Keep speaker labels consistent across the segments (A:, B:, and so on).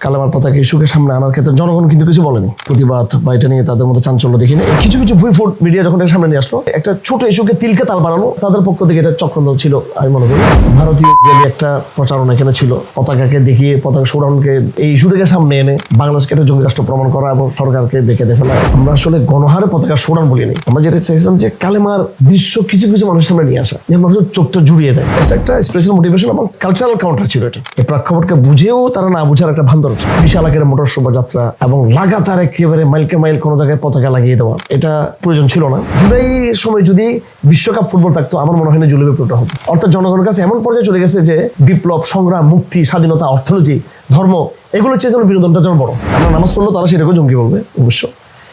A: কালেমার পতাকা ইস্যুকে সামনে আনার ক্ষেত্রে জনগণ কিন্তু কিছু বলেনি, প্রতিবাদ বা এটা নিয়ে তাদের মধ্যে চাঞ্চল্য দেখিনি। কিছু কিছু ভুইফোট মিডিয়া যখন এটা সামনে নিয়ে আসলো, একটা ছোট ইস্যুকে তিলকে তাল বানানো, তাদের পক্ষ থেকে এটা চক্রান্ত ছিল আমি মনে করি। ভারতীয় যে একটা প্রচারণা এখানে ছিল, পতাকাকে দেখিয়ে পতাকা শোডাউনকে এই ইস্যুটাকে সামনে এনে বাংলাদেশকে একটা জঙ্গি রাষ্ট্র প্রমাণ করা এবং সরকারকে দেখে ফেলা। আমরা আসলে গণহারে পতাকা শোডাউন বলিনি, আমরা যেটা চাইছিলাম যে কালেমার দৃশ্য কিছু কিছু মানুষের সামনে নিয়ে আসা, যে মানুষের চোখটা জুড়িয়ে দেয়। এটা একটা স্পেশাল মোটিভেশন এবং কালচারাল কাউন্টার ছিল। এটা এই প্রেক্ষাপটকে বুঝেও তারা না বুঝার একটা ভান ধরেছে। বিশাল আকারের মোটর শোভাযাত্রা এবং লাগাতার একেবারে মাইলকে মাইল কোনো জায়গায় পতাকা লাগিয়ে দেওয়া, এটা প্রয়োজন ছিল না। জুলাই সময় যদি বিশ্বকাপ ফুটবল থাকতো, আমার মনে হয় না জুলাই বিপ্লবটা হতো। অর্থাৎ জনগণের কাছে এমন পর্যায়ে চলে গেছে যে বিপ্লব, সংগ্রাম, মুক্তি, স্বাধীনতা, অর্থনীতি, ধর্ম, এগুলো চেয়ে যেন বিনোদনটা যেন বড়। আমরা নামাজ পড়লো, তারা সেটাকে জঙ্গি বলবে অবশ্য,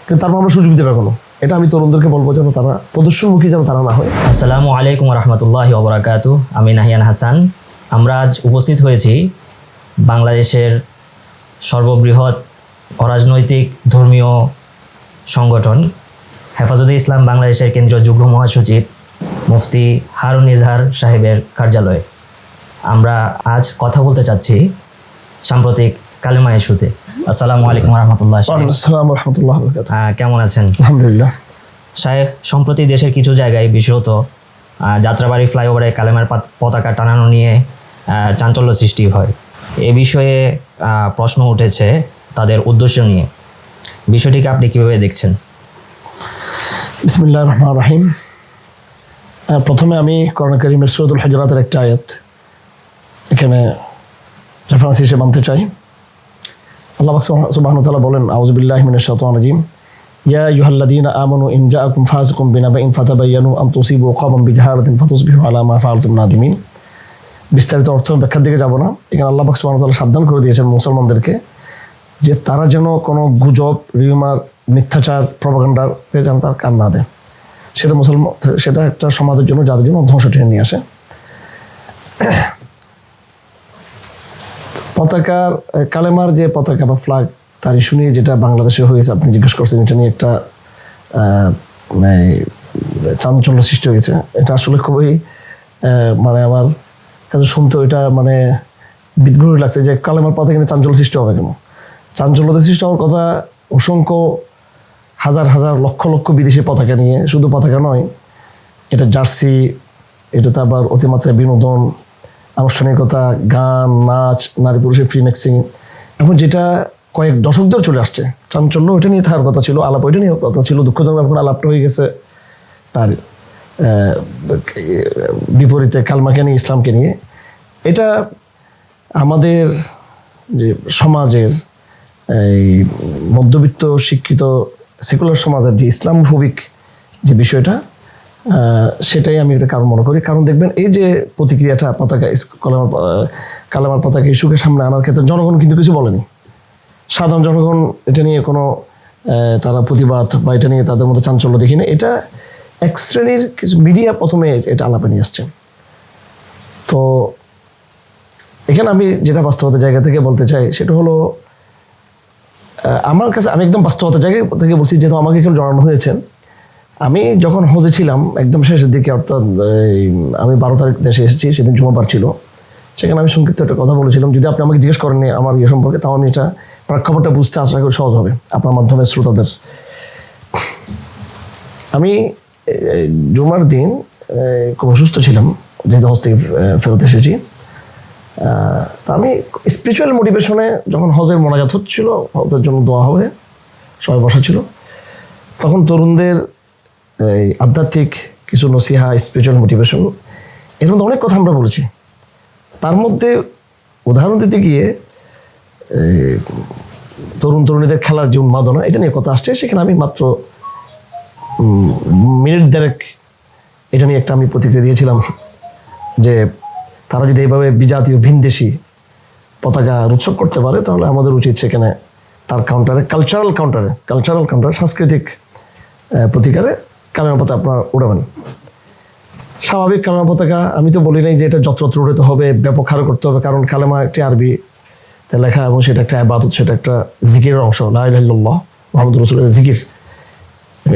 A: কিন্তু তারপর আমরা সুযোগ দেবে কোনো। এটা আমি তরুণদেরকে বলবো যেন তারা প্রদর্শনমুখী যেন তারা না হয়।
B: আসসালামু আলাইকুম রহমতুল্লাহি ওয়া বারাকাতুহু। আমি নাহিয়ান হাসান। আমরা আজ উপস্থিত হয়েছি বাংলাদেশের সর্ববৃহৎ অরাজনৈতিক ধর্মীয় সংগঠন হেফাজতে ইসলাম বাংলাদেশের কেন্দ্রীয় যুগ্ম মহাসচিব মুফতি হারুন ইজহার সাহেবের কার্যালয়ে। আমরা আজ কথা বলতে চাচ্ছি সাম্প্রতিক কালেমা ইস্যুতে। আসসালামু আলাইকুম রহমতুল্লাহ।
A: আসসালামু রহমতুল্লাহ।
B: কেমন আছেন?
A: আলহামদুলিল্লাহ।
B: শায়েখ, সম্প্রতি দেশের কিছু জায়গায় বিশেষত যাত্রাবাড়ি ফ্লাইওভারে কালেমার পতাকা টানানো নিয়ে চাঞ্চল্য সৃষ্টি হয়। এ বিষয়ে প্রশ্ন উঠেছে তাদের উদ্দেশ্য নিয়ে। বিষয়টিকে আপনি কীভাবে দেখছেন?
A: বিসমিল্লাহির রহমানির রহিম। প্রথমে আমি কোরআন কারীমের সূরাতুল হুজুরাতের একটা আয়াত এখানে রেফারেন্স হিসেবে আনতে চাই। আল্লাহ সুবহানাহু ওয়া তাআলা বলেন, আউযু বিল্লাহি মিনাশ শাইতানির রাজিম, ইয়া আইয়ুহাল্লাযীনা আমানু ইন জাআকুম ফাসিকুম বিনাবাইন ফাতাবায়ানু আন তুসিবু কওমান বিজাহারাতিন ফাতুসবিহু আলা মা ফাআলতুম নাদিমিন। বিস্তারিত অর্থ ব্যাখ্যার দিকে যাব না। এখানে আল্লাহ সুবহানাহু ওয়া তাআলা সাবধান করে দিয়েছেন মুসলমানদেরকে যে তারা যেন কোনো গুজব, রিউমার, মিথ্যাচার, প্রপাগান্ডাতে যেন তার কান না দেয়। সেটা একটা সমাজের জন্য, যাদের জন্য ধ্বংস টেনে নিয়ে আসে। পতাকার কালেমার যে পতাকা বা ফ্ল্যাগ, তার ইস্যু নিয়ে যেটা বাংলাদেশে হয়েছে, আপনি জিজ্ঞেস করছেন, এটা নিয়ে একটা চাঞ্চল্য সৃষ্টি হয়েছে। এটা আসলে খুবই মানে আমার কাছে শুনতে এটা মানে বিদ্রোহ লাগছে যে কালেমার পতাকা নিয়ে চাঞ্চল্য সৃষ্টি হবে কেন? চাঞ্চল্যতা সৃষ্টি হওয়ার কথা অসংখ্য হাজার হাজার লক্ষ লক্ষ বিদেশি পতাকা নিয়ে। শুধু পতাকা নয়, এটা জার্সি, এটাতে আবার অতিমাত্রায় বিনোদন, আনুষ্ঠানিকতা, গান, নাচ, নারী পুরুষের ফ্রি মিক্সিং, এখন যেটা কয়েক দশক ধরে চলে আসছে। চাঞ্চল্য ওইটা নিয়ে থাকার কথা ছিল, আলাপ ওইটা নিয়ে কথা ছিল। দুঃখজনক এখন আলাপটা হয়ে গেছে তার বিপরীতে, কালমাকে নিয়ে, ইসলামকে নিয়ে। এটা আমাদের যে সমাজের এই মধ্যবিত্ত শিক্ষিত সেকুলার সমাজের যে ইসলামফোবিক যে বিষয়টা, সেটাই আমি একটা কারণ মনে করি। কারণ দেখবেন এই যে প্রতিক্রিয়াটা পতাকা কালেমার পতাকা ইস্যুকে সামনে আনার ক্ষেত্রে জনগণ কিন্তু কিছু বলেনি। সাধারণ জনগণ এটা নিয়ে কোনো তারা প্রতিবাদ বা এটা নিয়ে তাদের মধ্যে চাঞ্চল্য দেখিনি। এটা এক শ্রেণীর কিছু মিডিয়া প্রথমে এটা আলাপে নিয়ে আসছেন। তো এখানে আমি যেটা বাস্তবতার জায়গা থেকে বলতে চাই সেটা হলো, আমার কাছে, আমি একদম বাস্তবতার জায়গা থেকে বলছি, যেহেতু আমাকে এখানে জানানো হয়েছে। আমি যখন হজে ছিলাম একদম শেষের দিকে, অর্থাৎ আমি 12 তারিখ দেশে এসেছি, সেদিন জুমাবার ছিল। সেখানে আমি সংক্ষিপ্ত একটা কথা বলেছিলাম। যদি আপনি আমাকে জিজ্ঞেস করেননি আমার ইয়ে সম্পর্কে, তাও আমি এটা প্রেক্ষাপটটা বুঝতে আশা করি সহজ হবে আপনার মাধ্যমে শ্রোতাদের। আমি জুমার দিন খুব অসুস্থ ছিলাম, যেহেতু হজ থেকে ফেরত এসেছি। তা আমি স্পিরিচুয়াল মোটিভেশনে যখন হজের মোনাজাত হচ্ছিল, হজের জন্য দোয়া হবে, সবাই বসা ছিল, তখন তরুণদের এই আধ্যাত্মিক কিছু নসিহা, স্পিরিচুয়াল মোটিভেশন, এর মধ্যে অনেক কথা আমরা বলেছি। তার মধ্যে উদাহরণ দিতে গিয়ে তরুণীদের খেলার যে উন্মাদনা, এটা নিয়ে কথা আসছে। সেখানে আমি মাত্র মিনিট দেড়েক এটা নিয়ে একটা আমি প্রতিক্রিয়া দিয়েছিলাম যে তারা যদি এইভাবে বিজাতীয় ভিনদেশি পতাকা উৎসব করতে পারে, তাহলে আমাদের উচিত সেখানে তার কাউন্টারে, কালচারাল সাংস্কৃতিক প্রতিকারে কালেমা পতাকা আপনারা উড়াবেন। স্বাভাবিক কালেমা পতাকা আমি তো বলি নাই যে এটা যত্রতত্র উড়াতে হবে, ব্যাপক হারে করতে হবে, কারণ কালেমা একটি আরবিতে লেখা এবং সেটা একটা ইবাদত, সেটা একটা জিকিরের অংশ। লা ইলাহা ইল্লাল্লাহ মুহাম্মাদুর রাসূলুল্লাহ জিকির।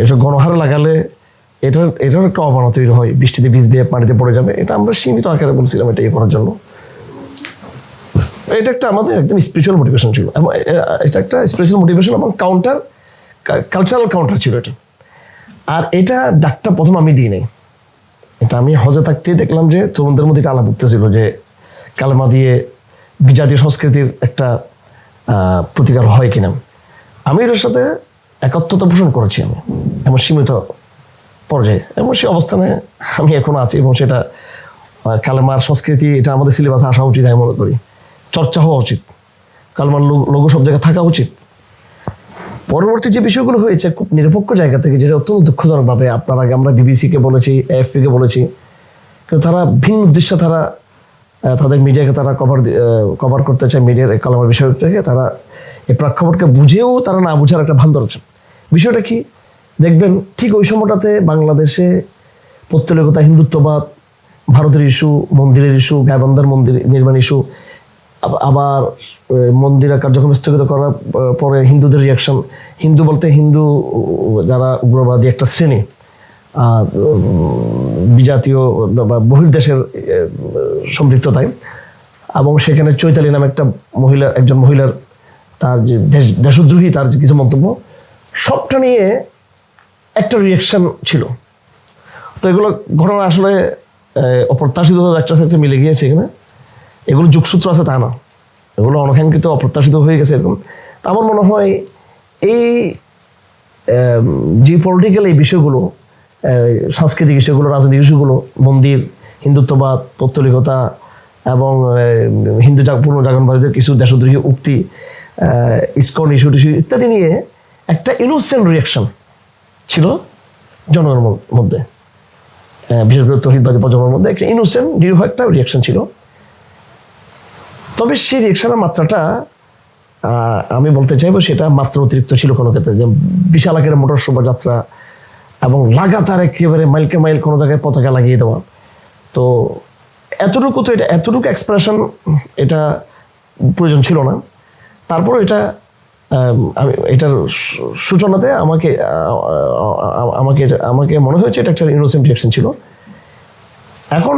A: এটা গণহারে লাগালে এটার একটা অবনতি তৈরি হয়, বৃষ্টিতে ভিজবে, পানিতে পড়ে যাবে। এটা আমরা সীমিত আকারে বলছিলাম এটা ইয়ে করার জন্য। এটা একটা আমাদের একদম স্পিরিচুয়াল মোটিভেশন ছিল এবং এটা একটা স্পিরিচুয়াল মোটিভেশন এবং কালচারাল কাউন্টার ছিল এটা। আর এটা ডাকটা প্রথম আমি দিই নাই, এটা আমি হজে থাকতেই দেখলাম যে তরুণদের মধ্যে এটা আলাপ উঠতেছিল যে কালেমা দিয়ে বিজাতীয় সংস্কৃতির একটা প্রতিকার হয় কিনা। আমি এটার সাথে একাত্মতা পোষণ করেছি আমি এমন সীমিত পর্যায়ে, এবং সেই অবস্থানে আমি এখনো আছি এবং সেটা কালেমার সংস্কৃতি এটা আমাদের সিলেবাসে আসা উচিত আমি মনে করি, চর্চা হওয়া উচিত, কালেমার লোগো সব জায়গায় থাকা উচিত। পরবর্তী যে বিষয়গুলো হয়েছে খুব নিরপেক্ষ জায়গা থেকে, যেটা অত্যন্ত দুঃখজনকভাবে আপনার আগে আমরা বিবিসিকে বলেছি, এএফপিকে বলেছি, কিন্তু তারা ভিন্ন উদ্দেশ্যে তারা তাদের মিডিয়াকে তারা কভার করতে চায়, মিডিয়ার কালেমার বিষয়টাকে তারা এই প্রেক্ষাপটকে বুঝেও তারা না বুঝার একটা ভান ধরেছে। বিষয়টা কি দেখবেন, ঠিক ওই সময়টাতে বাংলাদেশে পৌত্তলিকতা, হিন্দুত্ববাদ, ভারতের ইস্যু, মন্দিরের ইস্যু, গায়বান্ধার মন্দির নির্মাণ ইস্যু, আবার মন্দির কার্যক্রম স্থগিত করার পরে হিন্দুদের রিয়াকশন, হিন্দু বলতে হিন্দু যারা উগ্রবাদী একটা শ্রেণী, বিজাতীয় বা বহির্দেশের সম্পৃক্ততায়, এবং সেখানে চৈতালি নামে একটা একজন মহিলার তার যে দেশদ্রোহী তার যে কিছু মন্তব্য, সবটা নিয়ে একটা রিয়াকশন ছিল। তো এগুলো ঘটনা আসলে অপ্রত্যাশিত একটা সাথে মিলে গিয়েছে, এখানে এগুলো যুগসূত্র আছে তা না, এগুলো অনাকাঙ্ক্ষিত অপ্রত্যাশিত হয়ে গেছে এরকম। আমার মনে হয় এই যে পলিটিক্যাল এই বিষয়গুলো, সাংস্কৃতিক বিষয়গুলো, রাজনৈতিক বিষয়গুলো, মন্দির, হিন্দুত্ববাদ, পৌত্তলিকতা এবং হিন্দু পুনর্জাগরণবাদীদের কিছু দেশদ্রোহী উক্তি, ইসকন ইস্যু টিস্যু ইত্যাদি নিয়ে একটা ইনোসেন্ট রিয়াকশন ছিল জনগণের মধ্যে, বিশেষ করে তৌহিদবাদী প্রজন্মের মধ্যে একটা ইনোসেন্ট নিরীহ একটা রিয়াকশন ছিল। তবে সেই রিয়াকশনের মাত্রাটা আমি বলতে চাইবো সেটা মাত্রা অতিরিক্ত ছিল কোনো ক্ষেত্রে, যে বিশাল আকারের মোটর শোভাযাত্রা এবং লাগাতার একেবারে মাইলকে মাইল কোনো জায়গায় পতাকা লাগিয়ে দেওয়া। তো এতটুকু এক্সপ্রেশন এটা প্রয়োজন ছিল না। তারপর এটা আমি এটার সূচনাতে আমাকে মনে হয়েছে এটা একটা ইনোসেন্ট রিয়াকশন ছিল। এখন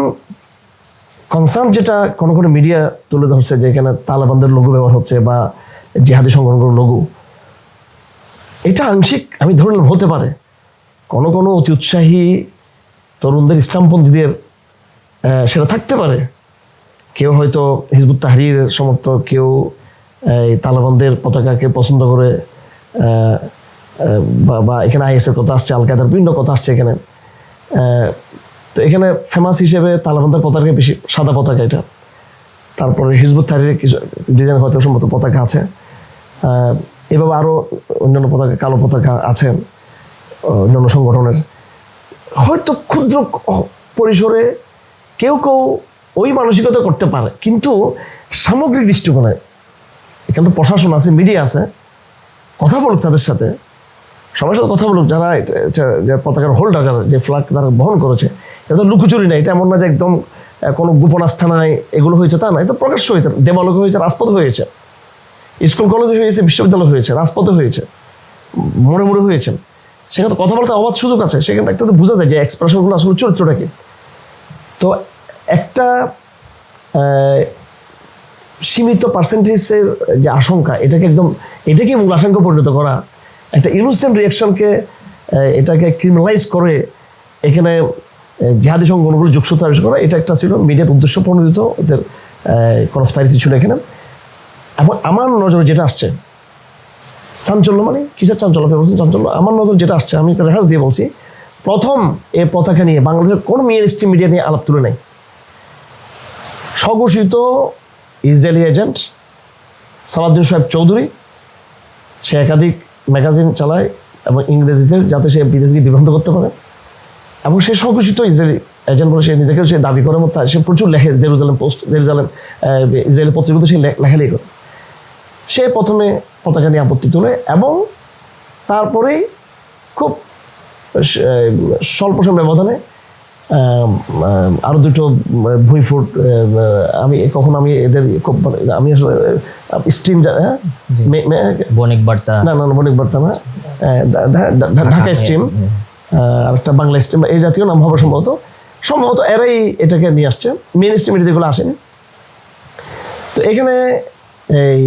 A: কনসার্ন যেটা কোনো মিডিয়া তুলে ধরছে যে এখানে তালেবানদের লোগো ব্যবহার হচ্ছে বা জিহাদি সংগঠনগুলোর লোগো, এটা আংশিক আমি ধরে নিলাম হতে পারে কোনো অতি উৎসাহী তরুণদের ইসলামপন্থীদের সেটা থাকতে পারে, কেউ হয়তো হিজবুত তাহরীরের সমর্থক, কেউ এই তালেবানদের পতাকাকে পছন্দ করে, বা এখানে আইএসের কথা আসছে, আল কায়দার বিভিন্ন কথা আসছে এখানে। তো এখানে ফেমাস হিসেবে তালেবানদের পতাকা বেশি, সাদা পতাকা এটা। তারপরে হিজবুত তাহরীরের কিছু ডিজাইন হয়তো সম্ভবত পতাকা আছে, এভাবে আরও অন্যান্য পতাকা, কালো পতাকা আছে অন্যান্য সংগঠনের। হয়তো ক্ষুদ্র পরিসরে কেউ ওই মানসিকতা করতে পারে, কিন্তু সামগ্রিক দৃষ্টিকোণে এখানে তো প্রশাসন আছে, মিডিয়া আছে, কথা বলুক তাদের সাথে, সবার সাথে কথা বলুক, যারা যে পতাকার হোল্ডার, যারা যে ফ্ল্যাগ তারা বহন করেছে, এটা তো লুকোচুরি না, এটা এমন না যে একদম কোনো গোপন আস্থানায় এগুলো হয়েছে তা না, এটা প্রকাশ্য হয়েছে, দেবালোকে হয়েছে, রাজপথে হয়েছে, স্কুল কলেজে হয়েছে, বিশ্ববিদ্যালয় হয়েছে, রাজপথে হয়েছে, মোড়ে মোড়ে হয়েছে। সেখানে তো কথা বলতে অবাধ সুযোগ আছে, সেখানে একটা তো বোঝা যায় যে এক্সপ্রেশনগুলো আসলে চরিত্রটা কি। তো একটা সীমিত পার্সেন্টেজের যে আশঙ্কা, এটাকে মূল আশঙ্কা পরিণত করা, একটা ইনোসেন্ট রিয়াকশনকে এটাকে ক্রিমিনালাইজ করে এখানে জিহাদি সংগঠনগুলো যোগসূত্র আবিষ্কার করা, এটা একটা ছিল মিডিয়ার উদ্দেশ্য প্রণোদিত, ওদের কনস্পাইরেসি ছিল এখানে। এবং আমার নজরে যেটা আসছে, চাঞ্চল্য মানে কিসের চাঞ্চল্য, চাঞ্চল্য আমার নজর যেটা আসছে, আমি তো রেফারেন্স দিয়ে বলছি, প্রথম এই পতাকা নিয়ে বাংলাদেশের কোনো মেইনস্ট্রিম মিডিয়া নিয়ে আলাপ তুলে নাই। স্বঘোষিত ইসরায়েলি এজেন্ট সালাউদ্দিন সাহেব চৌধুরী, সে একাধিক ম্যাগাজিন চালায় এবং ইংরেজিতে, যাতে সে বিদেশকে বিভ্রান্ত করতে পারে, এবং সে স্বঘোষিত ইসরায়েলি এজেন্ট বলে সে নিজেকে সে দাবি করে, এবং সে প্রচুর লেখে, জেরুজালেম পোস্ট, ইসরায়েলি পত্রিকাতে সে লেখালেখি করে। সে প্রথমে পতাকা নিয়ে আপত্তি তোলে এবং তারপরেই খুব স্বল্প সময় ব্যবধানে আরও দুটো ভুঁইফুট, আমি এদের খুব, আমি আসলে স্ট্রিম,
B: বণিক বার্তা,
A: না বণিক বার্তা না, ঢাকা স্ট্রিম, আর একটা বাংলা স্ট্রিম, এই জাতীয় নাম হবে সম্ভবত এরাই এটাকে নিয়ে আসছে, মেইন স্ট্রিম যেগুলো আসেনি। তো এখানে এই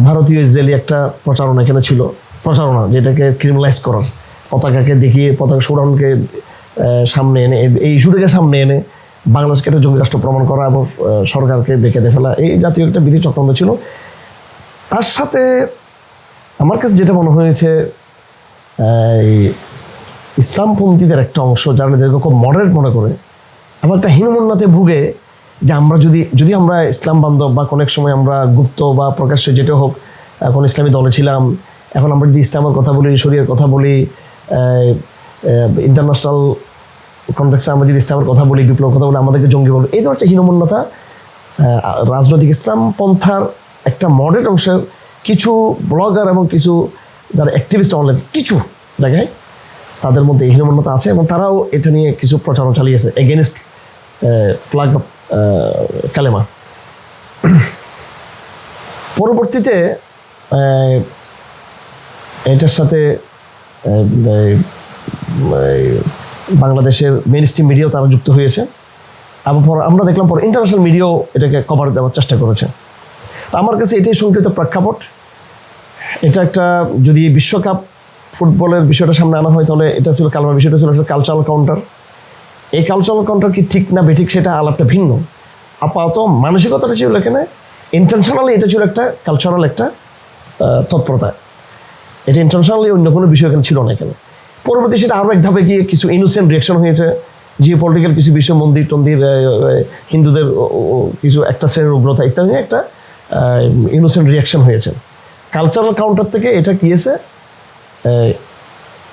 A: ভারতীয় ইসরায়েলি একটা প্রচারণা এখানে ছিল, প্রচারণা যেটাকে ক্রিমিনালাইজ করার, পতাকাকে দেখিয়ে পতাকা শোডাউনকে সামনে এনে, এই ইস্যুটাকে সামনে এনে বাংলাদেশকে একটা জঙ্গি রাষ্ট্র প্রমাণ করা এবং সরকারকে ডেকে ফেলা, এই জাতীয় একটা বিধি চক্রান্ত ছিল। তার সাথে আমার কাছে যেটা মনে হয়েছে, এই ইসলামপন্থীদের একটা অংশ যারা নিজেদেরকে খুব মডারেট মনে করে এবং একটা হীনমন্যতাতে ভুগে যে আমরা যদি আমরা ইসলাম বান্ধব বা কোনো এক সময় আমরা গুপ্ত বা প্রকাশ্যে যেটা হোক এখন ইসলামী দলে ছিলাম, এখন আমরা যদি ইসলামের কথা বলি, শরিয়ার কথা বলি, ইন্টারন্যাশনাল কনটেক্সটে আমরা যদি ইসলামের কথা বলি, বিপ্লবের কথা বলি, আমাদেরকে জঙ্গি বলবো, এই ধরনের হীনমন্যতা রাজনৈতিক ইসলাম পন্থার একটা মডারেট অংশের কিছু ব্লগার এবং কিছু যারা অ্যাক্টিভিস্ট অনলাইন কিছু জায়গায় তাদের মধ্যে এই হীনমন্যতা আছে এবং তারাও এটা নিয়ে কিছু প্রচারণা চালিয়েছে এগেনস্ট ফ্ল্যাগ অফ কালেমা। পরবর্তীতে এটার সাথে বাংলাদেশের মেইন স্ট্রিম মিডিয়াও তারা যুক্ত হয়েছে এবং আমরা দেখলাম পরে ইন্টারন্যাশনাল মিডিয়াও এটাকে কভার দেওয়ার চেষ্টা করেছে। তো আমার কাছে এটাই সংকৃত প্রেক্ষাপট। এটা একটা যদি বিশ্বকাপ ফুটবলের বিষয়টা সামনে আনা হয় তাহলে এটা ছিল কালমার বিষয়টা ছিল একটা কালচারাল কাউন্টার। এই কালচারাল কাউন্টার কি ঠিক না বেঠিক সেটা আলাপটা ভিন্ন, আপাতত মানসিকতাটা ছিল এখানে ইন্টেনশনালি, এটা ছিল একটা কালচারাল একটা তৎপরতা, এটা ইন্টেনশনালি অন্য কোনো বিষয় এখানে ছিল না এখানে। পরবর্তী সেটা আরও এক ধাপে গিয়ে কিছু ইনোসেন্ট রিয়াকশন হয়েছে, জিও পলিটিক্যাল কিছু বিষয়, মন্দির টন্দির, হিন্দুদের কিছু একটা শ্রেণীর উগ্রতা ইত্যাদি নিয়ে একটা ইনোসেন্ট রিয়াকশন হয়েছে। কালচারাল কাউন্টার থেকে এটা গিয়েছে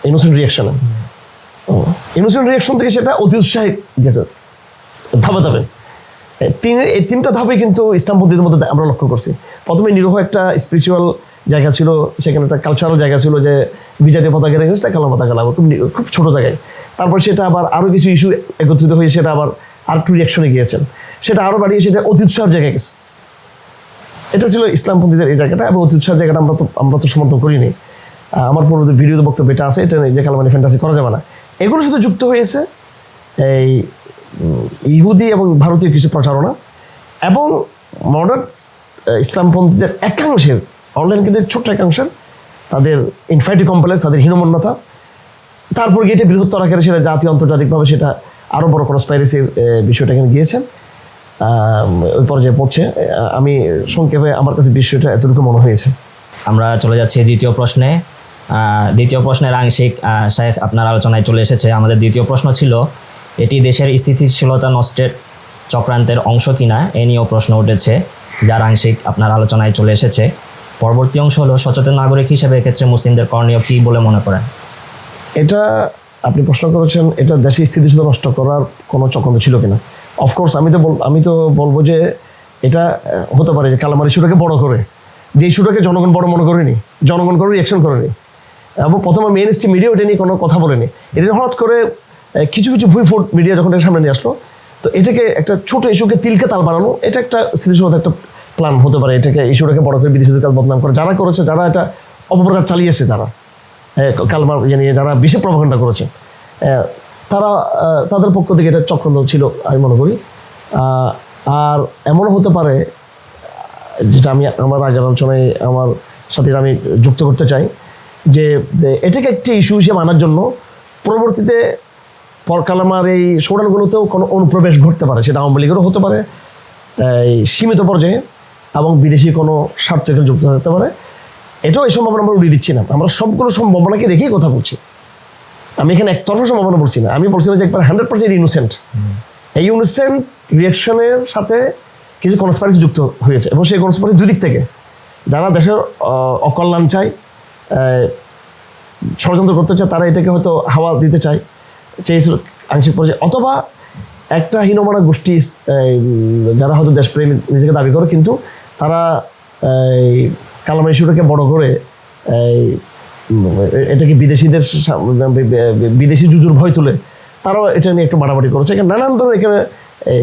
A: ইনোসেন্ট রিয়াকশনে, ইনোসেন্ট রিয়াকশন থেকে সেটা অতি উৎসাহে গেছে ধাপে ধাপে। এই তিনটা ধাপে কিন্তু ইসলামপন্থীদের মধ্যে আমরা লক্ষ্য করছি। প্রথমে নিরহ একটা স্পিরিচুয়াল জায়গা ছিল, সেখানে একটা কালচারাল জায়গা ছিল যে বিজাতীয় পতাকা রেখেছে, কালো পতাকা লাগবে খুব ছোটো জায়গায়। তারপর সেটা আবার আরও কিছু ইস্যু একত্রিত হয়ে সেটা আবার আর একটু রিয়াকশনে গিয়েছেন, সেটা আরও বাড়িয়ে সেটা অতি উৎসাহের জায়গায় গেছে। এটা ছিল ইসলামপন্থীদের এই জায়গাটা এবং অতি উৎসাহের জায়গাটা আমরা তো সমর্থন করিনি। আমার পূর্ববর্তী ভিডিওতে বক্তব্য এটা আছে, এটা যে কালামানি ফ্যান্টাসি করা যাবে না। এগুলোর সাথে যুক্ত হয়েছে এই ইহুদি এবং ভারতীয় কিছু প্রচারণা এবং মডার্ন ইসলামপন্থীদের একাংশের অনলাইন কিন্তু ছোট্ট একাংশের তাদের ইনফাইটি কমপ্লেক্স, তাদের হীনমন্যতা, তারপর গিয়ে এটা বৃহত্তর আকারে সেটা জাতীয় আন্তর্জাতিকভাবে সেটা আরও বড় কনস্পাইরেসির বিষয়টা এখানে গিয়েছেন, ওই পর্যায়ে পড়ছে। আমি সংক্ষেপে আমার কাছে বিষয়টা এতটুকু মনে হয়েছে।
B: আমরা চলে যাচ্ছি দ্বিতীয় প্রশ্নে। দ্বিতীয় প্রশ্নের আংশিক শায়েখ আপনার আলোচনায় চলে এসেছে। আমাদের দ্বিতীয় প্রশ্ন ছিল, এটি দেশের স্থিতিশীলতা নষ্টের চক্রান্তের অংশ কিনা, এ নিয়েও প্রশ্ন উঠেছে, যার আংশিক আপনার আলোচনায় চলে এসেছে। পরবর্তী অংশ হলো, সচেতন নাগরিক হিসেবে এক্ষেত্রে মুসলিমদের করণীয় কী বলে মনে করেন?
A: এটা আপনি প্রশ্ন করেছেন, এটা দেশে স্থিতিশীলতা নষ্ট করার কোনো চক্রান্ত ছিল কিনা। অফকোর্স আমি তো বলবো যে এটা হতে পারে যে কালামার ইস্যুটাকে বড় করে, যে ইস্যুটাকে জনগণ বড় মনে করেনি, জনগণ করে রিয়াকশন করেনি এবং প্রথমে মেইন স্ট্রিম মিডিয়া এটা নিয়ে কোনো কথা বলেনি। এটা হঠাৎ করে কিছু ভুইফোট মিডিয়া যখন এটা সামনে নিয়ে আসলো, তো এটাকে একটা ছোট ইস্যুকে তিলকে তাল বানানো, এটা একটা স্থিতিশীলতা একটা প্ল্যান হতে পারে। এটাকে ইস্যুটাকে বড় করে বিদেশিদের কাজ বদনাম করে যারা করেছে, যারা এটা অপপ্রচার চালিয়েছে, যারা কালমার নিয়ে যারা বিশেষ প্রভাকাণ্ডা করেছে, তারা তাদের পক্ষ থেকে এটা চক্রান্ত ছিল আমি মনে করি। আর এমনও হতে পারে, যেটা আমি আমার আগের আলোচনায় আমার সাথে আমি যুক্ত করতে চাই, যে এটাকে একটি ইস্যু হিসেবে আনার জন্য পরবর্তীতে কালামার এই শোডাউনগুলোতেও কোনো অনুপ্রবেশ ঘটতে পারে, সেটা আওয়ামী লীগেরও হতে পারে এই সীমিত পর্যায়ে, এবং বিদেশি কোনো স্বার্থ এখানে যুক্ত থাকতে পারে। এটাও এই সম্ভাবনা আমরা উড়িয়ে দিচ্ছি না, আমরা সবগুলো সম্ভাবনাকে দেখেই কথা বলছি। আমি এখানে একতরফা সম্ভাবনা বলছি না, আমি বলছি না যে একবার 100% ইনোসেন্ট। এই ইনোসেন্ট রিয়াকশনের সাথে কিছু কনস্পাইরেসি যুক্ত হয়েছে এবং সেই কনস্পাইরেসি দুই দিক থেকে, যারা দেশের অকল্যাণ চায়, ষড়যন্ত্র করতে চায়, তারা এটাকে হয়তো হাওয়া দিতে চেয়েছিল আংশিক পর্যায়ে, অথবা একটা হীনমানা গোষ্ঠী যারা হয়তো দেশপ্রেমী নিজেকে দাবি করে কিন্তু তারা এই কালামা ইস্যুটাকে বড় করে এটাকে বিদেশি জুজুর ভয় তুলে তারাও এটা নিয়ে একটু বাড়াবাড়ি করেছে। এখানে নানান ধরনের এখানে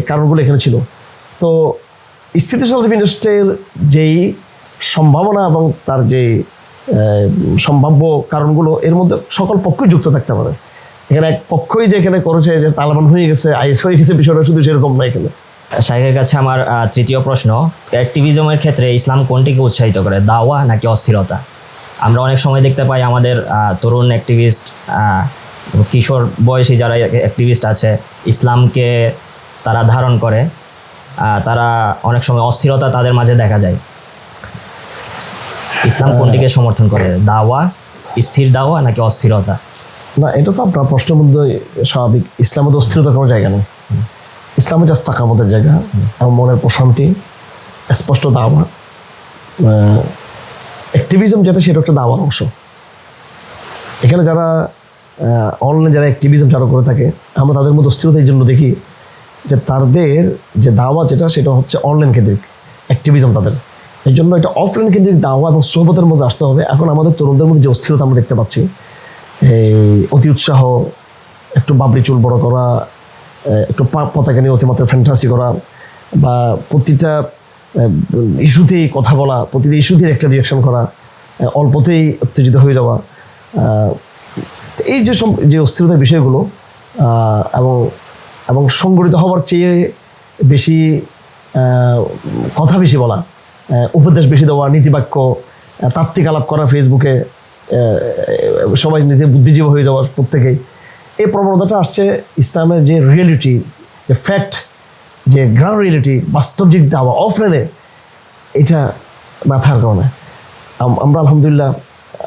A: কারণগুলো এখানে ছিল। তো স্থিতিশীলতা বিনষ্টের যেই সম্ভাবনা এবং তার যেই সম্ভাব্য কারণগুলো, এর মধ্যে সকল পক্ষই যুক্ত থাকতে পারে। এখানে এক পক্ষই যে এখানে করেছে যে তালেবান হয়ে গেছে, আইএস হয়ে গেছে, বিষয়টা শুধু সেরকম না। এখানে
B: শাইখের কাছে আমার তৃতীয় প্রশ্ন, অ্যাক্টিভিজমের ক্ষেত্রে ইসলাম কোনটিকে উৎসাহিত করে, দাওয়া নাকি অস্থিরতা? আমরা অনেক সময় দেখতে পাই আমাদের তরুণ অ্যাক্টিভিস্ট, কিশোর বয়সী যারা অ্যাক্টিভিস্ট আছে, ইসলামকে তারা ধারণ করে, তারা অনেক সময় অস্থিরতা তাদের মাঝে দেখা যায়। ইসলাম কোনটিকে সমর্থন করে, দাওয়া, স্থির দাওয়া নাকি অস্থিরতা?
A: না, এটা তো আপনার প্রশ্নের মধ্যে স্বাভাবিক। ইসলামে তো অস্থিরতার কোনো জায়গা নেই। ইসলামে জাস্ট তাকামতের জায়গা, আমার মনের প্রশান্তি, স্পষ্ট দাওয়া। অ্যাক্টিভিজম যেটা, সেটা একটা দাওয়ার অংশ। এখানে যারা অনলাইনে যারা অ্যাক্টিভিজম যারা করে থাকে, আমরা তাদের মধ্যে অস্থিরতা এই জন্য দেখি যে তাদের যে দাওয়া যেটা, সেটা হচ্ছে অনলাইন কেন্দ্রিক অ্যাক্টিভিজম তাদের। এই জন্য এটা অফলাইন কেন্দ্রিক দাওয়া এবং সোহবতের মধ্যে আসতে হবে। এখন আমাদের তরুণদের মধ্যে যে অস্থিরতা আমরা দেখতে পাচ্ছি, এই অতি উৎসাহ, একটু বাবরি চুল বড় করা, একটু পতাকা নিয়ে অতিমাত্রা ফ্যান্টাসি করা, বা প্রতিটা ইস্যুতেই কথা বলা, প্রতিটা ইস্যুতেই একটা রিয়াকশন করা, অল্পতেই উত্তেজিত হয়ে যাওয়া, এই যে অস্থিরতার বিষয়গুলো, এবং এবং সংগঠিত হওয়ার চেয়ে বেশি কথা বেশি বলা, উপদেশ বেশি দেওয়া, নীতিবাক্য, তাত্ত্বিক আলাপ করা ফেসবুকে, সবাই নিজে বুদ্ধিজীবী হয়ে যাওয়ার প্রত্যেকেই, এই প্রবণতাটা আসছে ইসলামের যে রিয়েলিটি, যে ফ্যাক্ট, যে গ্রাউন্ড রিয়েলিটি, বাস্তবিক দাওয়া অফলাইনে, এটা না থাকার কারণে আমরা আলহামদুলিল্লাহ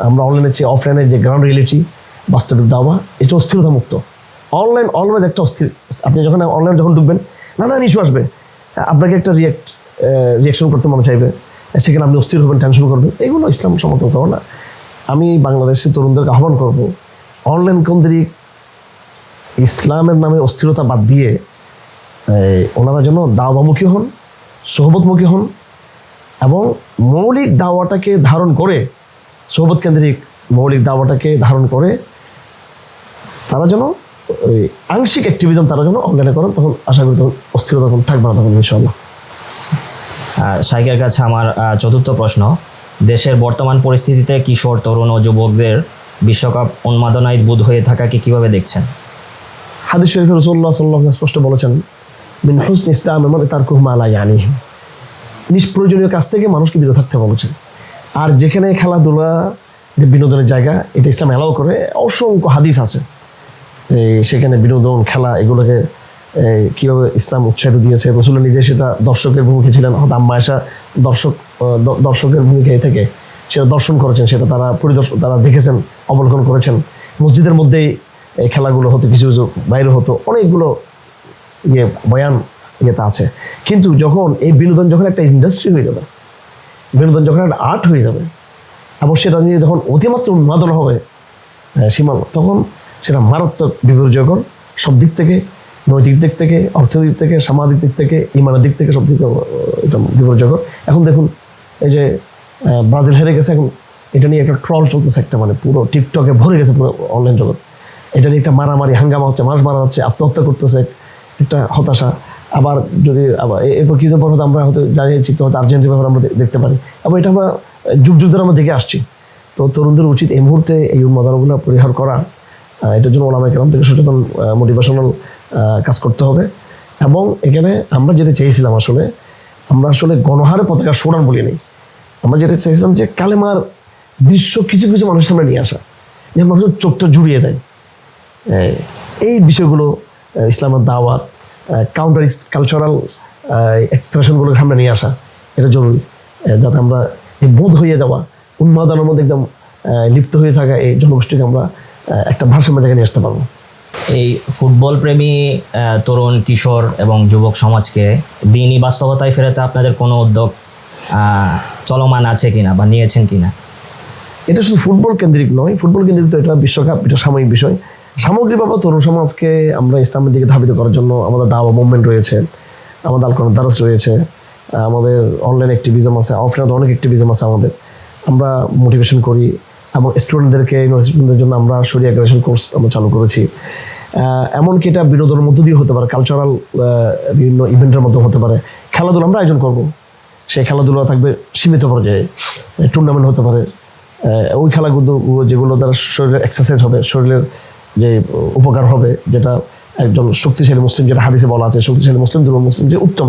A: আমরা অনলাইনে চেয়ে অফলাইনে যে গ্রাউন্ড রিয়েলিটি, বাস্তবিক দাওয়া, এটা অস্থিরতা মুক্ত। অনলাইন অলওয়েজ একটা অস্থির, আপনি যখন অনলাইনে যখন ঢুকবেন, নানান ইস্যু আসবে, আপনাকে একটা রিয়াকশন করতে মনে চাইবে, সেখানে আপনি অস্থির হবেন, টেনশন করবেন। এগুলো ইসলাম সমর্থন করো না। আমি বাংলাদেশের তরুণদেরকে আহ্বান করব, অনলাইন কেন্দ্রিক ইসলামের নামে অস্থিরতা বাদ দিয়ে ওনারা যেন দাওয়ামুখী হন, সোহবতমুখী হন, এবং মৌলিক দাওয়াটাকে ধারণ করে, সোহবত কেন্দ্রিক মৌলিক দাওয়াটাকে ধারণ করে তারা যেন আংশিক অ্যাক্টিভিজম তারা যেন অনলাইনে করেন। তখন আশা করি তখন অস্থিরতা তখন থাকবে না, তখন ইনশাআল্লাহ।
B: শাইখের কাছে আমার চতুর্থ প্রশ্ন, দেশের বর্তমান পরিস্থিতিতে কিশোর, তরুণ ও যুবকদের বিশ্বকাপ উন্মাদনায় বোধ হয়ে থাকাকে কীভাবে দেখছেন?
A: হাদিস শরীফে রাসূলুল্লাহ সাল্লাল্লাহু আলাইহি ওয়াসাল্লাম স্পষ্ট বলেছেন, মিন হুসনি ইসলামিল মারই তারকুহু মা লা ইয়ানিহি। নিষ্প্রয়োজনীয় কাজ থেকে মানুষকে বিরত থাকতে বলেছেন। আর যেখানে খেলাধুলা, বিনোদনের জায়গা, এটা ইসলাম অ্যালাউ করে, অসংখ্য হাদিস আছে সেখানে বিনোদন, খেলা, এগুলোকে কীভাবে ইসলাম উৎসাহিত দিয়েছে। রাসূল নিজে সেটা দর্শকের ভূমিকা ছিলেন, আম্মা আয়েশা দর্শকের ভূমিকায় থেকে সেটা দর্শন করেছেন, সেটা তারা দেখেছেন, অবলোকন করেছেন। মসজিদের মধ্যেই এই খেলাগুলো হতো, কিছু কিছু বাইরে হতো, অনেকগুলো বয়ান ইয়েতে আছে। কিন্তু যখন এই বিনোদন যখন একটা ইন্ডাস্ট্রি হয়ে যাবে, বিনোদন যখন একটা আর্ট হয়ে যাবে, এবং সেটা নিয়ে যখন অতিমাত্রা উন্মাদনা হবে সীমানা, তখন সেটা মারাত্মক বিপর্যয়কর, সব দিক থেকে, নৈতিক দিক থেকে, অর্থনৈতিক থেকে, সামাজিক দিক থেকে, ইমানের দিক থেকে, সব দিক থেকে এটা বিপর্যয়কর। এখন দেখুন এই যে ব্রাজিল হেরে গেছে, এখন এটা নিয়ে একটা ট্রল চলতেছে, একটা মানে পুরো টিকটকে ভরে গেছে পুরো অনলাইন জগৎ। এটা নিয়ে একটা মারামারি, হাঙ্গামা হচ্ছে, মানুষ মারা যাচ্ছে, আত্মহত্যা করতেছে, একটা হতাশা। আবার যদি এরপর কিছুদিন পর হয়তো আমরা হয়তো জানিয়েছি, তো হয়তো আর্জেন্টিনার ব্যাপারে আমরা দেখতে পারি, এবং এটা আমরা যুগ যুগ ধরে আমরা দেখে আসছি। তো তরুণদের উচিত এই মুহূর্তে এই উন্মাদনাগুলো পরিহার করা, এটার জন্য ওলামায়ে কেরাম থেকে সচেতন মোটিভেশনাল কাজ করতে হবে। এবং এখানে আমরা যেটা চেয়েছিলাম, আমরা আসলে গণহারে পতাকা সোড়ান বলি নেই, আমরা যেটা চেয়েছিলাম যে কালেমার দৃশ্য কিছু কিছু মানুষের সামনে নিয়ে আসা, যে মানুষের চোখটা জুড়িয়ে দেয়। এই বিষয়গুলো ইসলামের দাওয়াত, কাউন্টার কালচারাল এক্সপ্রেশনগুলোকে সামনে নিয়ে আসা, এটা জরুরি, যাতে আমরা এই বোধ হয়ে যাওয়া, উন্মাদনার মধ্যে একদম লিপ্ত হয়ে থাকা এই জনগোষ্ঠীকে আমরা একটা ভারসাম্য জায়গায় নিয়ে আসতে পারবো।
B: এই ফুটবল প্রেমী তরুণ, কিশোর এবং যুবক সমাজকে দিনই বাস্তবতায় ফেরাতে আপনাদের কোনো উদ্যোগ চলমান আছে কিনা বা নিয়েছেন কিনা?
A: এটা শুধু ফুটবল কেন্দ্রিক নয়, ফুটবল কেন্দ্রিক তো এটা বিশ্বকাপ, এটা সাময়িক বিষয়। সামগ্রিকভাবে তরুণ সমাজকে আমরা ইসলামের দিকে ধাবিত করার জন্য আমাদের দাওয়া মুভমেন্ট রয়েছে, আমাদের আল কোরআন দারাস রয়েছে, আমাদের অনলাইন অ্যাক্টিভিজম আছে, অফলাইনে অনেক অ্যাক্টিভিজম আছে আমাদের। আমরা মোটিভেশন করি, এবং স্টুডেন্টদেরকে, ইউনিভার্সিটিদের জন্য আমরা শরিয়া গ্রাজুয়েশন কোর্স আমরা চালু করেছি। এমনকি এটা বিনোদনের মধ্য দিয়ে হতে পারে, কালচারাল বিভিন্ন ইভেন্টের মধ্যে হতে পারে। খেলাধুলা আমরা আয়োজন করব, সেই খেলাধুলা থাকবে সীমিত পর্যায়ে, টুর্নামেন্ট হতে পারে। ওই খেলাগুলো যেগুলো দ্বারা শরীরের এক্সারসাইজ হবে, শরীরের যে উপকার হবে, যেটা একজন শক্তিশালী মুসলিম, যেটা হাদিসে বলা আছে শক্তিশালী মুসলিম দুর্বল মুসলিম যে উত্তম,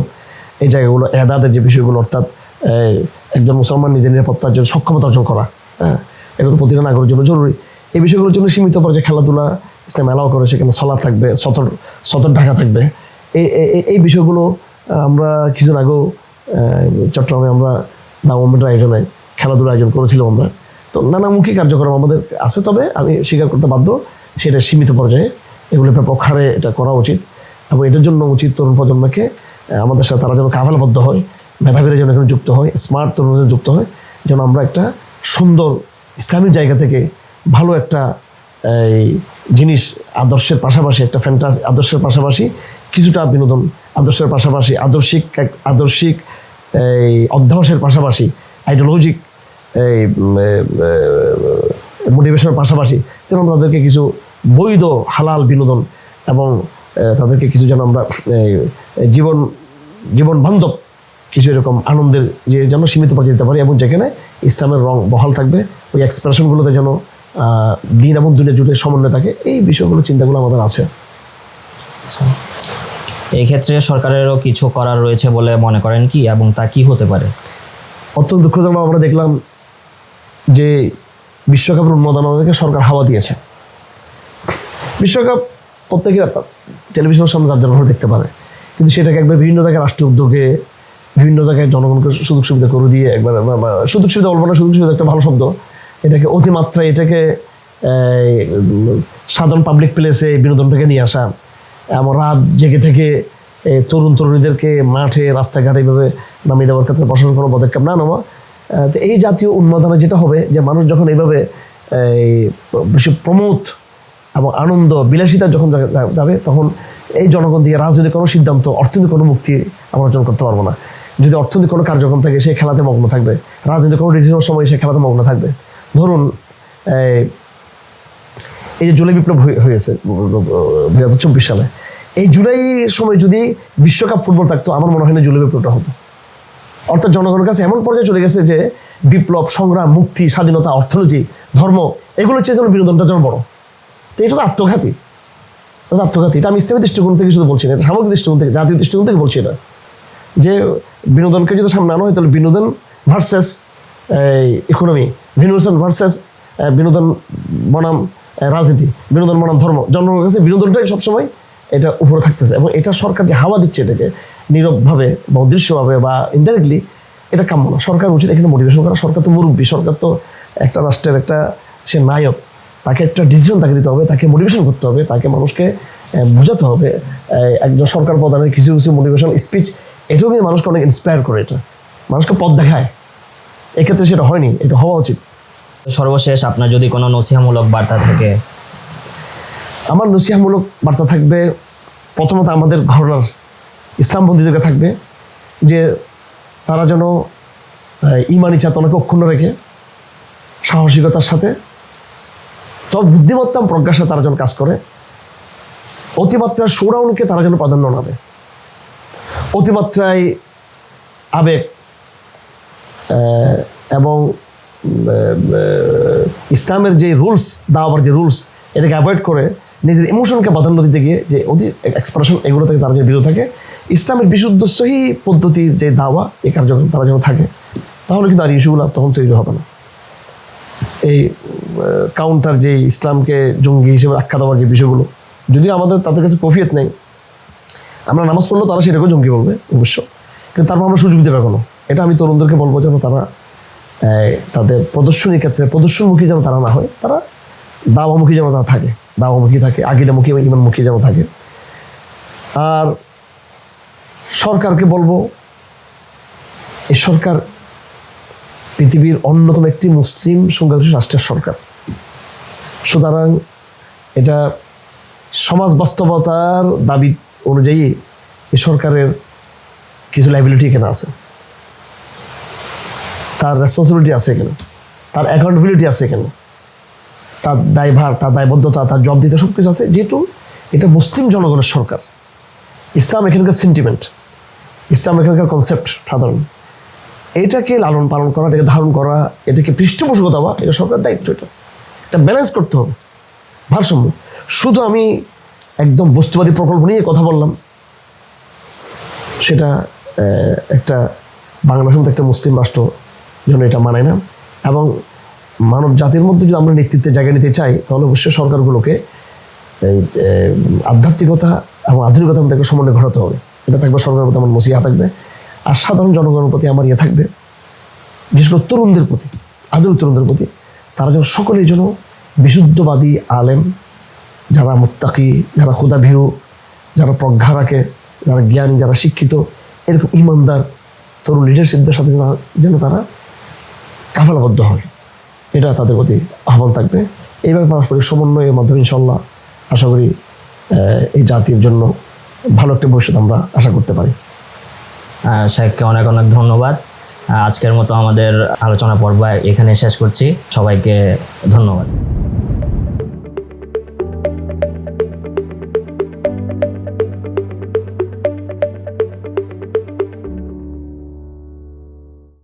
A: এই জায়গাগুলো এদাদের যে বিষয়গুলো, অর্থাৎ একজন মুসলমান নিজের নিরাপত্তার জন্য সক্ষমতা অর্জন করা, হ্যাঁ, এটা তো প্রতিটা নাগরিকের জন্য জরুরি। এই বিষয়গুলোর জন্য সীমিত পর্যায়ে খেলাধুলা ইসলাম অ্যালাউ করে, সেখানে সলাৎ থাকবে, সতর ঢাকা থাকবে। এই বিষয়গুলো আমরা কিছুদিন আগেও চট্টগ্রামে আমরা দাওয়ামের আয়োজনে খেলাধুলার আয়োজন করেছিলাম আমরা। তো নানামুখী কার্যক্রম আমাদের আছে, তবে আমি স্বীকার করতে বাধ্য সেটা সীমিত পর্যায়ে, এগুলো ব্যাপক হারে এটা করা উচিত। এবং এটার জন্য উচিত তরুণ প্রজন্মকে আমাদের সাথে তারা যেন কাফেলাবদ্ধ হয়, মেধাবীরা যেন এখানে যুক্ত হয়, স্মার্ট তরুণরা যুক্ত হয়, যেন আমরা একটা সুন্দর ইসলামিক জায়গা থেকে ভালো একটা এই জিনিস আদর্শের পাশাপাশি, একটা ফ্যান্টাসি আদর্শের পাশাপাশি কিছুটা বিনোদন, আদর্শের পাশাপাশি আদর্শিক এই অধ্যাবসের পাশাপাশি আইডিওলজিক এই মোটিভেশনের পাশাপাশি যেন আমরা তাদেরকে কিছু বৈধ হালাল বিনোদন এবং তাদেরকে কিছু যেন আমরা জীবন বান্ধব কিছু এরকম আনন্দের যে যেন সীমিত পর্যায়ে দিতে পারি, এবং যেখানে ইসলামের রং বহাল থাকবে, ওই এক্সপ্রেশনগুলোতে যেন দিন এবং দুনিয়া জুড়ে সমন্বয় থাকে, এই বিষয়গুলো চিন্তাগুলো আমাদের আছে।
B: এই ক্ষেত্রে সরকারেরও কিছু করার রয়েছে বলে মনে করেন কি, এবং তা কি হতে পারে?
A: অত্যন্ত দুঃখজনক আমরা দেখলাম যে বিশ্বকাপের উন্মাদনাকে সরকার হাওয়া দিয়েছে। বিশ্বকাপ প্রত্যেকের টেলিভিশনের সামনে যার যার দেখতে পারে, কিন্তু সেটাকে একবার বিভিন্ন জায়গায় রাষ্ট্রীয় উদ্যোগে বিভিন্ন জায়গায় জনগণকে সুযোগ সুবিধা করে দিয়ে একবার সুযোগ সুবিধা বলবো না, সুযোগ সুবিধা একটা ভালো শব্দ, এটাকে অতিমাত্রায় এটাকে সাধারণ পাবলিক প্লেসে বিনোদনটাকে নিয়ে আসা, এমন রাত জেগে থেকে তরুণ তরুণীদেরকে মাঠে রাস্তাঘাটে এইভাবে নামিয়ে দেওয়ার ক্ষেত্রে প্রশাসন কোনো পদক্ষেপ না নেওয়া, তো এই জাতীয় উন্মাদনা যেটা হবে যে মানুষ যখন এইভাবে বেশি প্রমোদ এবং আনন্দ বিলাসিতা যখন যাবে, তখন এই জনগণ দিয়ে রাজনৈতিক কোনো সিদ্ধান্ত, অর্থনৈতিক কোনো মুক্তি আমরা অর্জন করতে পারবো না। যদি অর্থনৈতিক কোনো কার্যক্রম থাকে সেই খেলাতে মগ্ন থাকবে, রাজনৈতিক কোনো ডিসিশনের সময় সেই খেলাতে মগ্ন থাকবে। ধরুন এই যে জুলাই বিপ্লব হয়েছে 2024 সালে, এই জুলাই সময় যদি বিশ্বকাপ ফুটবল থাকতো আমার মনে হয় না জুলাই বিপ্লবটা হতো। অর্থাৎ জনগণের কাছে এমন পর্যায়ে চলে গেছে যে বিপ্লব, সংগ্রাম, মুক্তি, স্বাধীনতা, অর্থনীতি, ধর্ম এগুলো চেয়ে যেন বিনোদনটা যেন বড়। তো এটা তো আত্মঘাতী, এটা আমি ইসলামী দৃষ্টিকোণ থেকে শুধু বলছি না, এটা সামগ্রিক দৃষ্টিকোণ থেকে, জাতীয় দৃষ্টিকোণ থেকে বলছি এটা, যে বিনোদনকে যদি সামনে আনা হয় তাহলে বিনোদন ভার্সেস ইকোনমি, বিনোদন ভার্সেস বিনোদন বনাম রাজনীতি, বিনোদন বনাম ধর্ম, জনগণের কাছে বিনোদনটাই সবসময় এটা উপরে থাকতেছে। এবং এটা সরকার যে হাওয়া দিচ্ছে এটাকে নীরবভাবে বা অদৃশ্যভাবে বা ইনডাইরেক্টলি, এটা কাম্য না। সরকার উচিত এখানে মোটিভেশন করা। সরকার তো মুরব্বী, সরকার তো একটা রাষ্ট্রের একটা সে নায়ক, তাকে একটা ডিসিশন তাকে দিতে হবে, তাকে মোটিভেশন করতে হবে, তাকে মানুষকে বোঝাতে হবে। একজন সরকার প্রধানের কিছু কিছু মোটিভেশন স্পিচ এটাও কিন্তু মানুষকে অনেক ইন্সপায়ার করে, এটা মানুষকে পথ দেখায়। এক্ষেত্রে সেটা হয়নি, এটা হওয়া উচিত।
B: সর্বশেষ আপনার যদি কোনো নসিহামূলক বার্তা থাকে?
A: আমার নসিহামূলক বার্তা থাকবে প্রথমত আমাদের ঘরনার ইসলামপন্থীদেরকে থাকবে যে তারা যেন ইমানি চেতনাকে অক্ষুণ্ণ রেখে সাহসিকতার সাথে তবে বুদ্ধিমত্তা প্রজ্ঞার সাথে তারা যেন কাজ করে। অতিমাত্রায় শোডাউনকে তারা যেন প্রাধান্য না দেয়, অতিমাত্রায় আবেগ এবং ইসলামের যে রুলস, দাওয়ার যে রুলস, এটাকে অ্যাভয়েড করে নিজের ইমোশনকে প্রাধান্য দিতে গিয়ে যে অধিক এক্সপ্রেশন, এগুলো থেকে তারা যেন বিরত থাকে। ইসলামের বিশুদ্ধ সহি পদ্ধতির যে দাওয়া, এই কার্যক্রম তারা যেন থাকে, তাহলে কিন্তু আর ইস্যুগুলো তখন তৈরি হবে না। এই কাউন্টার যে ইসলামকে জঙ্গি হিসেবে আখ্যা দেওয়ার যে বিষয়গুলো, যদিও আমাদের তাদের কাছে কফিয়ত নেই, আমরা নামাজ পড়লেও তারা সেটাকেও জঙ্গি বলবে অবশ্য, কিন্তু তারপর আমরা সুযোগ দেবে কোনো। এটা আমি তরুণদেরকে বলবো যেন তারা তাদের প্রদর্শনীর ক্ষেত্রে প্রদর্শনমুখী যেন তারা না হয়, তারা দাওয়ামুখী যেন তারা থাকে, দাওয়ামুখী থাকে, আকীদামুখী এবং ঈমানমুখী যেন থাকে। আর সরকারকে বলবো, এই সরকার পৃথিবীর অন্যতম একটি মুসলিম সংখ্যাগরিষ্ঠ রাষ্ট্রের সরকার, সুতরাং এটা সমাজ বাস্তবতার দাবি অনুযায়ী এই সরকারের কিছু লাইবিলিটি এখানে আছে, তার রেসপন্সিবিলিটি আছে এখানে, তার অ্যাকাউন্টেবিলিটি আছে এখানে, তার দায়ভার, তার দায়বদ্ধতা, তার জব দিতে সব কিছু আছে। যেহেতু এটা মুসলিম জনগণের সরকার, ইসলাম এখানকার সেন্টিমেন্ট, ইসলাম এখানকার কনসেপ্ট সাধারণ, এটাকে লালন পালন করা, এটাকে ধারণ করা, এটাকে পৃষ্ঠপোষকতা দেওয়া, এটা সরকার দায়িত্ব। এটা ব্যালেন্স করতে হবে, ভারসাম্য। শুধু আমি একদম বস্তুবাদী প্রকল্প নিয়ে কথা বললাম, সেটা একটা বাংলাদেশের মতো একটা মুসলিম রাষ্ট্র যেন এটা মানায় না। এবং মানব জাতির মধ্যে যদি আমরা নেতৃত্বে জায়গা নিতে চাই, তাহলে অবশ্যই সরকারগুলোকে এই আধ্যাত্মিকতা এবং আধুনিকতার মধ্যে একটা সমন্বয় ঘটাতে হবে। এটা থাকবে সরকারের প্রতি আমার নসিহত থাকবে, আর সাধারণ জনগণের প্রতি আমার ইয়ে থাকবে, বিশেষ করে তরুণদের প্রতি, আধুনিক তরুণদের প্রতি, তারা যেন সকলেই যেন বিশুদ্ধবাদী আলেম, যারা মুত্তাকি, যারা খুদা ভীরু, যারা প্রজ্ঞা রাখে, যারা জ্ঞানী, যারা শিক্ষিত, এরকম ইমানদার তরুণ লিডারশিপদের সাথে যেন তারা কাফালাবদ্ধ হয়, এটা তাদের প্রতি আহ্বান থাকবে। এইভাবে পারস্পরিক সমন্বয়ের মাধ্যমে ইনশাল্লাহ আশা করি এই জাতির জন্য ভালো একটা ভবিষ্যৎ আমরা আশা করতে পারি।
B: শেখকে অনেক অনেক ধন্যবাদ। আজকের মতো আমাদের আলোচনা পর্ব এখানে শেষ করছি। সবাইকে ধন্যবাদ।